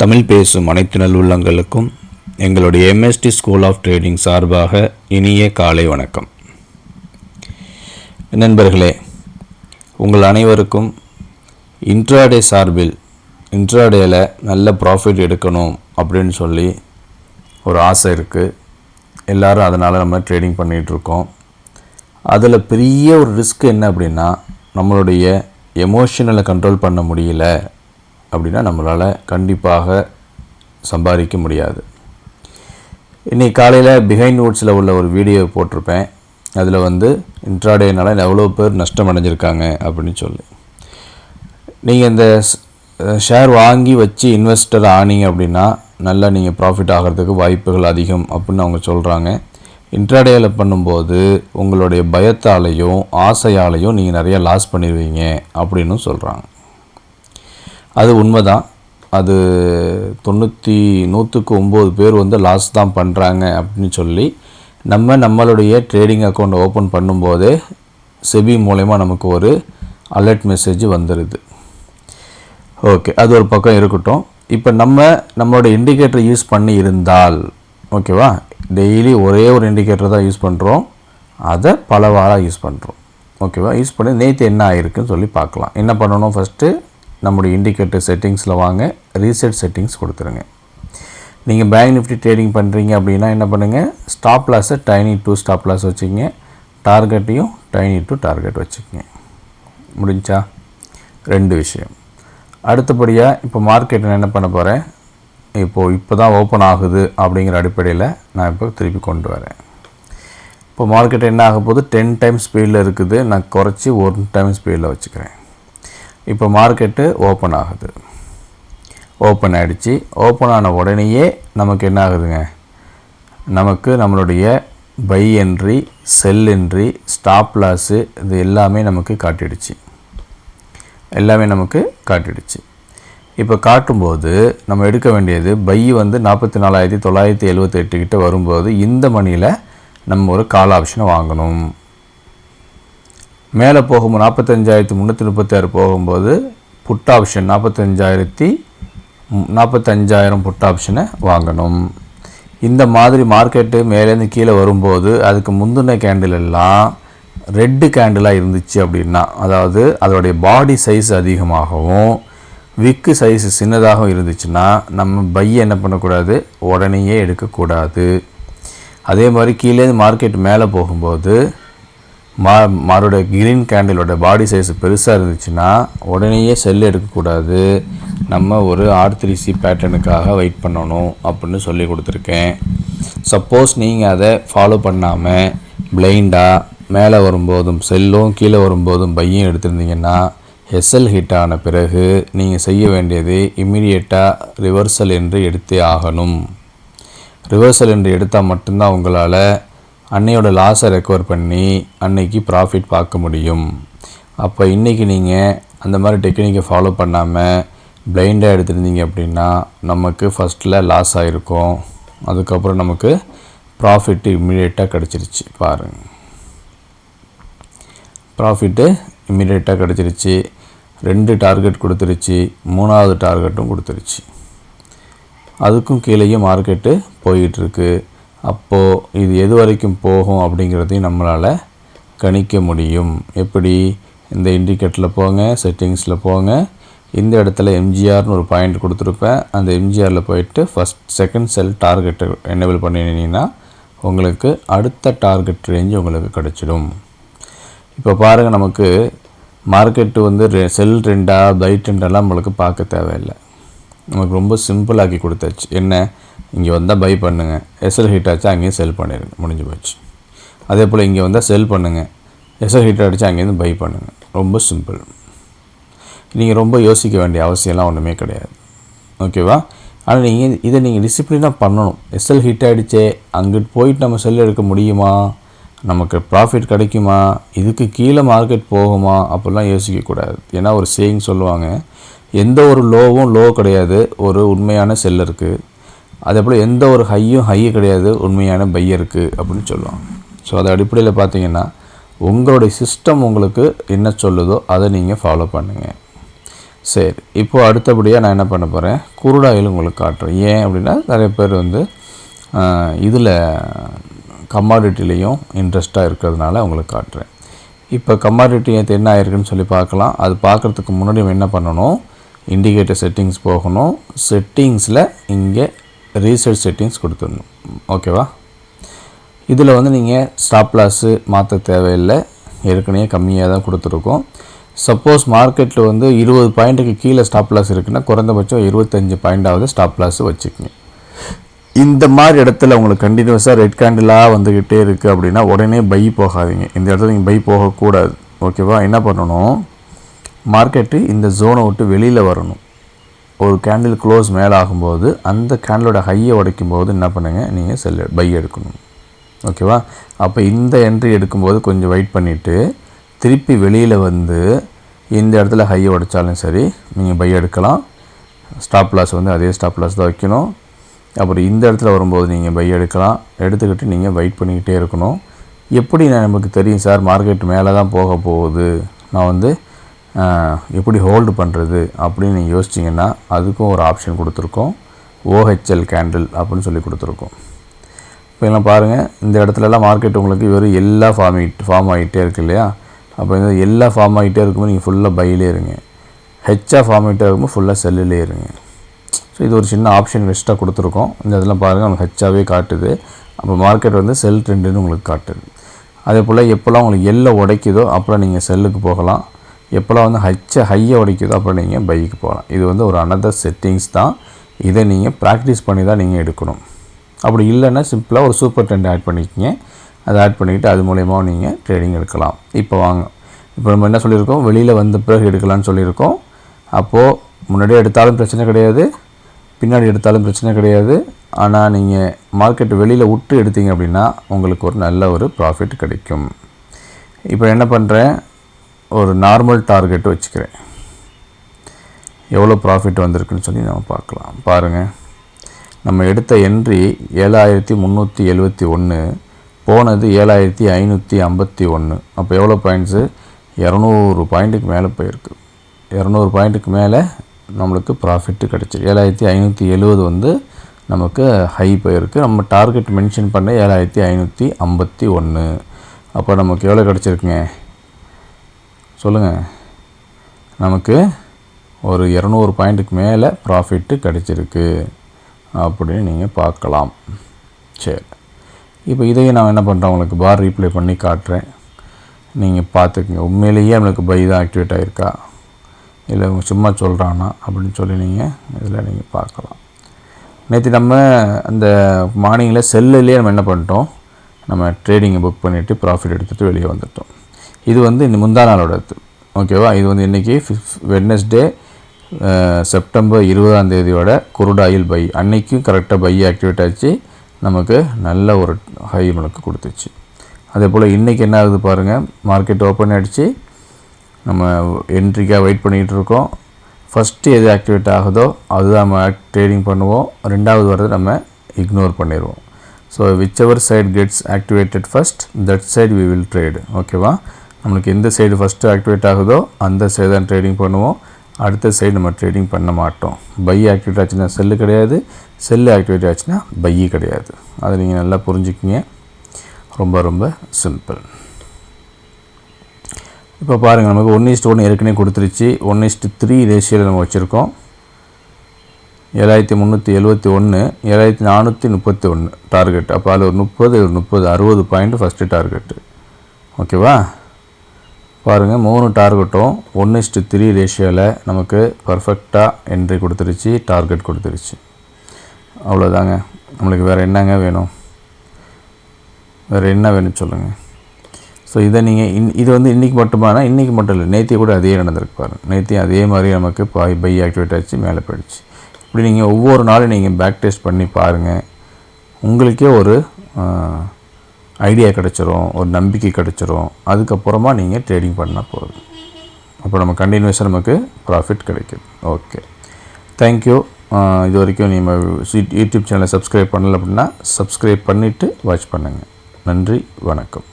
தமிழ் பேசும் அனைத்து நல்லுள்ளங்களுக்கும் எங்களுடைய MST ஸ்கூல் ஆஃப் ட்ரேடிங் சார்பாக இனிய காலை வணக்கம். நண்பர்களே, உங்கள் அனைவருக்கும் இன்ட்ராடே சார்பில் இன்ட்ராடேயில் நல்ல ப்ராஃபிட் எடுக்கணும் அப்படின்னு சொல்லி ஒரு ஆசை இருக்குது. எல்லோரும் அதனால் நம்ம ட்ரேடிங் பண்ணிகிட்ருக்கோம். அதில் பெரிய ஒரு ரிஸ்க் என்ன அப்படின்னா, நம்மளுடைய எமோஷனலை கண்ட்ரோல் பண்ண முடியல அப்படின்னா நம்மளால் கண்டிப்பாக சம்பாதிக்க முடியாது. இன்றைக்கி காலையில் பிஹைண்ட் நோட்ஸில் உள்ள ஒரு வீடியோ போட்டிருப்பேன். அதில் இன்ட்ராடேனால் எவ்வளோ பேர் நஷ்டம் அடைஞ்சிருக்காங்க அப்படின்னு சொல்லி. நீங்கள் இந்த ஷேர் வாங்கி வச்சு இன்வெஸ்டர் ஆனீங்க அப்படின்னா நல்லா நீங்கள் ப்ராஃபிட் ஆகிறதுக்கு வாய்ப்புகள் அதிகம் அப்படின்னு அவங்க சொல்கிறாங்க. இன்ட்ராடேயில் பண்ணும்போது உங்களுடைய பயத்தாலையும் ஆசையாலையும் நீங்கள் நிறைய லாஸ் பண்ணிடுவீங்க அப்படின்னு சொல்கிறாங்க. அது உண்மைதான். அது 100% பேர் லாஸ் தான் பண்ணுறாங்க அப்படின்னு சொல்லி நம்மளுடைய ட்ரேடிங் அக்கௌண்ட் ஓப்பன் பண்ணும்போதே செபி மூலமா நமக்கு ஒரு அலர்ட் மெசேஜ் வந்துடுது. ஓகே, அது ஒரு பக்கம் இருக்கட்டும். இப்போ நம்மளோட இண்டிகேட்டர் யூஸ் பண்ணி இருந்தால் ஓகேவா, டெய்லி ஒரே ஒரு இண்டிகேட்டர் தான் யூஸ் பண்ணுறோம், அதை பல வாரம் யூஸ் பண்ணுறோம். ஓகேவா, யூஸ் பண்ணி நேற்று என்ன ஆகிருக்குன்னு சொல்லி பார்க்கலாம். என்ன பண்ணணும், ஃபஸ்ட்டு நம்முடைய இண்டிகேட்டர் செட்டிங்ஸில் வாங்க, ரீசெட் செட்டிங்ஸ் கொடுத்துருங்க. நீங்கள் பேங்க் நிஃப்டி ட்ரேடிங் பண்ணுறீங்க அப்படின்னா என்ன பண்ணுங்கள், ஸ்டாப் லாஸை டைனி டு ஸ்டாப் லாஸ் வச்சுக்கங்க, டார்கெட்டையும் டைனி டு டார்கெட் வச்சுக்கங்க. முடிஞ்சா ரெண்டு விஷயம். அடுத்தபடியாக இப்போ மார்க்கெட் நான் என்ன பண்ண போகிறேன், இப்போ தான் ஓப்பன் ஆகுது அப்படிங்கிற அடிப்படையில் நான் இப்போ திருப்பி கொண்டு வரேன். இப்போ மார்க்கெட் என்ன ஆக போகுது, 10 டைம்ஸ் ஸ்பீடில் இருக்குது, நான் குறைச்சி 1 டைம் ஸ்பீடில் வச்சுக்கிறேன். இப்போ மார்க்கெட்டு ஓப்பன் ஆகுது, ஓப்பன் ஆகிடுச்சு. ஓப்பன் ஆன உடனேயே நமக்கு என்ன ஆகுதுங்க, நமக்கு நம்மளுடைய by entry, sell entry, stop loss இது எல்லாமே நமக்கு காட்டிடுச்சு. இப்போ காட்டும்போது நம்ம எடுக்க வேண்டியது பை 44,978 கிட்ட வரும்போது இந்த மணியில் நம்ம ஒரு கால் ஆப்ஷனை வாங்கணும். மேலே போகும்போது 45,336 போகும்போது புட் ஆப்ஷன் 45,000 புட் ஆப்ஷனை வாங்கணும். இந்த மாதிரி மார்க்கெட்டு மேலேருந்து கீழே வரும்போது அதுக்கு முந்தின கேண்டில் எல்லாம் ரெட்டு கேண்டிலாக இருந்துச்சு அப்படின்னா, அதாவது அதோடைய பாடி சைஸ் அதிகமாகவும் விக்கு சைஸ் சின்னதாகவும் இருந்துச்சுன்னா நம்ம பையை என்ன பண்ணக்கூடாது, உடனேயே எடுக்கக்கூடாது. அதே மாதிரி கீழேருந்து மார்க்கெட் மேலே போகும்போது மாரோட கிரீன் கேண்டிலோட பாடி சைஸ் பெருசாக இருந்துச்சுன்னா உடனேயே செல் எடுக்கக்கூடாது. நம்ம ஒரு R3C பேட்டர்னுக்காக வெயிட் பண்ணணும் அப்படின்னு சொல்லி கொடுத்துருக்கேன். சப்போஸ் நீங்கள் அதை ஃபாலோ பண்ணாமல் பிளைண்டாக மேலே வரும்போதும் செல்லும் கீழே வரும்போதும் பையும் எடுத்திருந்தீங்கன்னா எஸ்எல் ஹிட் ஆன பிறகு நீங்கள் செய்ய வேண்டியது இம்மிடியேட்டாக ரிவர்சல் என்று எடுத்தே ஆகணும். ரிவர்சல் என்று எடுத்தால் மட்டும்தான் உங்களால் அன்னையோட லாஸை ரெக்கவர் பண்ணி அன்னைக்கு ப்ராஃபிட் பார்க்க முடியும். அப்போ இன்றைக்கி நீங்கள் அந்த மாதிரி டெக்னிக்கை ஃபாலோ பண்ணாமல் பிளைண்டாக எடுத்துருந்தீங்க அப்படின்னா நமக்கு ஃபஸ்ட்டில் லாஸ் ஆகிருக்கும், அதுக்கப்புறம் நமக்கு ப்ராஃபிட்டு இம்மிடியேட்டாக கிடச்சிருச்சு. பாருங்கள், ப்ராஃபிட்டு இம்மிடியேட்டாக கிடச்சிருச்சு. 2 டார்கெட் கொடுத்துருச்சு, 3வது டார்கெட்டும் கொடுத்துருச்சு. அதுக்கும் கீழேயும் மார்க்கெட்டு போயிட்டுருக்கு. அப்போது இது எது வரைக்கும் போகும் அப்படிங்கிறதையும் நம்மளால் கணிக்க முடியும். எப்படி, இந்த இண்டிகேட்டரில் போங்க, செட்டிங்ஸில் போங்க, இந்த இடத்துல எம்ஜிஆர்னு ஒரு பாயிண்ட் கொடுத்துருப்பேன். அந்த எம்ஜிஆரில் போயிட்டு செகண்ட் செல் டார்கெட்டை எனேபிள் பண்ணினீங்கன்னா உங்களுக்கு அடுத்த டார்கெட் ரேஞ்சு உங்களுக்கு கிடச்சிடும். இப்போ பாருங்கள், நமக்கு மார்க்கெட்டு செல் ட்ரெண்டா பை ட்ரெண்டெல்லாம் நம்மளுக்கு பார்க்க தேவையில்லை. நமக்கு ரொம்ப சிம்பிளாக்கி கொடுத்தாச்சு. என்ன, இங்கே வந்தால் பை பண்ணுங்கள், எஸ்எல் ஹிட் ஆச்சா அங்கேயும் செல் பண்ணிடுங்க, முடிஞ்சு போச்சு. அதே போல் இங்கே வந்தால் செல் பண்ணுங்கள், எஸ்எல் ஹிட் அடித்தா அங்கேருந்து பை பண்ணுங்கள். ரொம்ப சிம்பிள். நீங்கள் ரொம்ப யோசிக்க வேண்டிய அவசியம்லாம் ஒன்றுமே கிடையாது. ஓகேவா? ஆனால் நீங்கள் டிசிப்ளினாக பண்ணணும். எஸ்எல் ஹிட் ஆகிடுச்சே, அங்கிட்டு போயிட்டு நம்ம செல் எடுக்க முடியுமா, நமக்கு ப்ராஃபிட் கிடைக்குமா, இதுக்கு கீழே மார்க்கெட் போகுமா அப்படிலாம் யோசிக்கக்கூடாது. ஏன்னா ஒரு சேயிங் சொல்லுவாங்க, எந்த ஒரு லோவும் லோ கிடையாது ஒரு உண்மையான செல்லருக்கு, அதே போல் எந்த ஒரு ஹையும் ஹை கிடையாது உண்மையான பையருக்கு அப்படின்னு சொல்லுவாங்க. ஸோ அது அடிப்படையில் பார்த்தீங்கன்னா உங்களுடைய சிஸ்டம் உங்களுக்கு என்ன சொல்லுதோ அதை நீங்கள் ஃபாலோ பண்ணுங்கள். சரி, இப்போ அடுத்தபடியாக நான் என்ன பண்ண போகிறேன், குரூட் ஆயில் உங்களுக்கு காட்டுறேன். ஏன் அப்படின்னா நிறைய பேர் வந்து இதில் கமாடிட்டிலையும் இன்ட்ரெஸ்ட்டாக இருக்கிறதுனால உங்களுக்கு காட்டுறேன். இப்போ கமாடிட்டி என்ன ஆயிருக்குன்னு சொல்லி பார்க்கலாம். அது பார்க்குறதுக்கு முன்னாடி நம்ம என்ன பண்ணணும், இண்டிகேட்டர் செட்டிங்ஸ் போகணும். செட்டிங்ஸில் இங்கே ரீசெட் செட்டிங்ஸ் கொடுத்துடணும். ஓகேவா? இதில் வந்து நீங்கள் ஸ்டாப் லாஸு மாற்ற தேவையில்லை, ஏற்கனவே கம்மியாக தான் கொடுத்துருக்கோம். சப்போஸ் மார்க்கெட்டில் வந்து 20 பாயிண்ட்டுக்கு கீழே ஸ்டாப் லாஸ் இருக்குன்னா குறைந்தபட்சம் 25 பாயிண்டாவது ஸ்டாப் லாஸ் வச்சுக்கோங்க. இந்த மாதிரி இடத்துல உங்களுக்கு கண்டினியூஸாக ரெட் கேண்டிலாக வந்துக்கிட்டே இருக்குது அப்படின்னா உடனே பை போகாதீங்க. இந்த இடத்துல நீங்கள் பை போகக்கூடாது. ஓகேவா? என்ன பண்ணணும், மார்க்கெட்டு இந்த ஜோனை விட்டு வெளியில் வரணும். ஒரு கேண்டில் க்ளோஸ் மேலே ஆகும்போது அந்த கேண்டிலோட ஹையை உடைக்கும் போது என்ன பண்ணுங்கள், நீங்கள் பை எடுக்கணும். ஓகேவா? அப்போ இந்த என்ட்ரி எடுக்கும்போது கொஞ்சம் வெயிட் பண்ணிவிட்டு திருப்பி வெளியில் வந்து இந்த இடத்துல ஹையை உடைச்சாலும் சரி நீங்கள் பை எடுக்கலாம். ஸ்டாப் லாஸ் வந்து அதே ஸ்டாப் லாஸ் தான் வைக்கணும். அப்புறம் இந்த இடத்துல வரும்போது நீங்கள் பை எடுக்கலாம். எடுத்துக்கிட்டு நீங்கள் வெயிட் பண்ணிக்கிட்டே இருக்கணும். எப்படி நமக்கு தெரியும் சார் மார்க்கெட் மேலே தான் போக போகுது, நான் வந்து எப்படி ஹோல்டு பண்ணுறது அப்படின்னு நீங்கள் யோசிச்சிங்கன்னா அதுக்கும் ஒரு ஆப்ஷன் கொடுத்துருக்கோம். OHL கேண்டில் அப்படின்னு சொல்லி கொடுத்துருக்கோம். இப்போ எல்லாம் பாருங்கள், இந்த இடத்துலலாம் மார்க்கெட் உங்களுக்கு வெறும் எல்லா ஃபார்ம் ஆகிட்டே இருக்குது இல்லையா? அப்போ இந்த எல்லா ஃபார்ம் ஆகிட்டே இருக்கும்போது நீங்கள் ஃபுல்லாக பையிலே இருங்க. ஹெச்சாக ஃபார்ம் ஆகிட்டே இருக்கும்போது ஃபுல்லாக செல்லிலே இருங்க. ஸோ இது ஒரு சின்ன ஆப்ஷன் வெஸ்ட்டாக கொடுத்துருக்கோம். இந்த இதெல்லாம் பாருங்கள் உங்களுக்கு ஹெச்சாகவே காட்டுது. அப்போ மார்க்கெட் வந்து செல் ட்ரெண்டுன்னு உங்களுக்கு காட்டுது. அதே போல் எப்போல்லாம் உங்களுக்கு எல்லை உடைக்குதோ அப்புறம் நீங்கள் செல்லுக்கு போகலாம். எப்போல்லாம் வந்து ஹையை உடைக்குதோ அப்புறம் நீங்கள் பைக்கு போகலாம். இது வந்து ஒரு அனதர் செட்டிங்ஸ் தான். இதை நீங்கள் ப்ராக்டிஸ் பண்ணி தான் நீங்கள் எடுக்கணும். அப்படி இல்லைன்னா சிம்பிளாக ஒரு சூப்பர் ட்ரெண்ட் ஆட் பண்ணிக்கங்க. அதை ஆட் பண்ணிக்கிட்டு அது மூலயமா நீங்கள் ட்ரேடிங் எடுக்கலாம். இப்போ வாங்க, இப்போ நம்ம என்ன சொல்லியிருக்கோம், வெளியில் வந்த பிறகு எடுக்கலாம்னு சொல்லியிருக்கோம். அப்போது முன்னாடியே எடுத்தாலும் பிரச்சனை கிடையாது, பின்னாடி எடுத்தாலும் பிரச்சனை கிடையாது. ஆனால் நீங்கள் மார்க்கெட் வெளியில் விட்டு எடுத்தீங்க அப்படின்னா உங்களுக்கு ஒரு நல்ல ஒரு ப்ராஃபிட் கிடைக்கும். இப்போ என்ன பண்ணுறேன், ஒரு நார்மல் டார்கெட் வச்சுக்கிறேன். எவ்வளோ ப்ராஃபிட் வந்திருக்குன்னு சொல்லி நம்ம பார்க்கலாம். பாருங்கள், நம்ம எடுத்த என்ட்ரி 7371, போனது 7551. அப்போ எவ்வளோ பாயிண்ட்ஸு, 200 பாயிண்ட்டுக்கு மேலே போயிருக்கு. 200 பாயிண்ட்டுக்கு மேலே நம்மளுக்கு ப்ராஃபிட்டு கிடச்சி 7570 வந்து நமக்கு ஹை போயிருக்கு. நம்ம டார்கெட் மென்ஷன் பண்ண 7551. அப்போ நமக்கு எவ்வளோ கிடச்சிருக்குங்க சொல்லுங்கள், நமக்கு ஒரு 200 பாயிண்ட்டுக்கு மேலே ப்ராஃபிட்டு கிடச்சிருக்கு அப்படின்னு நீங்கள் பார்க்கலாம். சரி, இப்போ இதையும் நான் என்ன பண்ணுறேன், உங்களுக்கு பார் ரீப்ளே பண்ணி காட்டுறேன். நீங்கள் பார்த்துக்குங்க உண்மையிலேயே நம்மளுக்கு பை தான் ஆக்டிவேட் ஆகிருக்கா இல்லை சும்மா சொல்கிறானா அப்படின்னு சொல்லி நீங்கள் இதில் நீங்கள் பார்க்கலாம். நேற்று நம்ம அந்த மார்னிங்கில் செல்லுலேயே நம்ம என்ன பண்ணிட்டோம், நம்ம ட்ரேடிங்கை புக் பண்ணிவிட்டு ப்ராஃபிட் எடுத்துகிட்டு வெளியே வந்துட்டோம். இது வந்து இந்த முந்தா நாளோட ஓகேவா? இது வந்து இன்றைக்கி வெட்னஸ்டே செப்டம்பர் 20ஆம் தேதியோட குரூட் ஆயில் பை. அன்றைக்கும் கரெக்டாக பை ஆக்டிவேட் ஆச்சு, நமக்கு நல்ல ஒரு ஹை நமக்கு கொடுத்துச்சு. அதே போல் இன்றைக்கி என்ன ஆகுது பாருங்கள், மார்க்கெட் ஓப்பன் ஆகிடுச்சு. நம்ம என்ட்ரிக்காக வெயிட் பண்ணிகிட்டு இருக்கோம். ஃபஸ்ட்டு எது ஆக்டிவேட் ஆகுதோ அதுதான் நம்ம ட்ரேடிங் பண்ணுவோம். ரெண்டாவது வரது நம்ம இக்னோர் பண்ணிடுவோம். So whichever side gets activated first that side we will trade. ஓகேவா? நம்மளுக்கு எந்த சைடு ஃபஸ்ட்டு ஆக்டிவேட் ஆகுதோ அந்த சைடு தான் ட்ரேடிங் பண்ணுவோம். அடுத்த சைடு நம்ம ட்ரேடிங் பண்ண மாட்டோம். பை ஆக்டிவேட் ஆச்சுன்னா செல்லு கிடையாது, செல்லு ஆக்டிவேட் ஆச்சுன்னா பையி கிடையாது. அதை நீங்கள் நல்லா புரிஞ்சுக்கிங்க. ரொம்ப ரொம்ப சிம்பிள். இப்போ பாருங்கள், நமக்கு 1:1 ஏற்கனவே கொடுத்துருச்சு. 1:3 ரேஷியோவில் நம்ம வச்சுருக்கோம். 7371, 7431 டார்கெட். அப்போ அதில் ஒரு 60 பாயிண்ட் ஃபஸ்ட்டு டார்கெட்டு. ஓகேவா? பாருங்கள், 3 டார்கெட்டும் 1:3 ரேஷியோவில் நமக்கு பர்ஃபெக்டாக என்ட்ரி கொடுத்துருச்சு, டார்கெட் கொடுத்துருச்சு. அவ்வளோதாங்க. நம்மளுக்கு வேறு என்னங்க வேணும், வேறு என்ன வேணும்னு சொல்லுங்கள். ஸோ இதை நீங்கள் இது வந்து இன்றைக்கி மட்டுமானா, இன்றைக்கி மட்டும் இல்லை, நேற்று கூட அதே நடந்திருக்கு பாருங்கள். நேற்று அதே மாதிரி நமக்கு பை ஆக்டிவேட் ஆச்சு, மேலே போயிடுச்சு. இப்படி நீங்கள் ஒவ்வொரு நாளும் நீங்கள் பேக் டெஸ்ட் பண்ணி பாருங்கள். உங்களுக்கே ஒரு ஐடியா கிடச்சிரும், ஒரு நம்பிக்கை கிடச்சிரும். அதுக்கப்புறமா நீங்கள் ட்ரேடிங் பண்ணால் போதும். அப்போ நம்ம கண்டினியூஸாக நமக்கு ப்ராஃபிட் கிடைக்குது. Okay, thank you. இது வரைக்கும் நீங்கள் யூடியூப் சேனலை சப்ஸ்கிரைப் பண்ணலை அப்படின்னா சப்ஸ்கிரைப் பண்ணிவிட்டு வாட்ச் பண்ணுங்கள். நன்றி, வணக்கம்.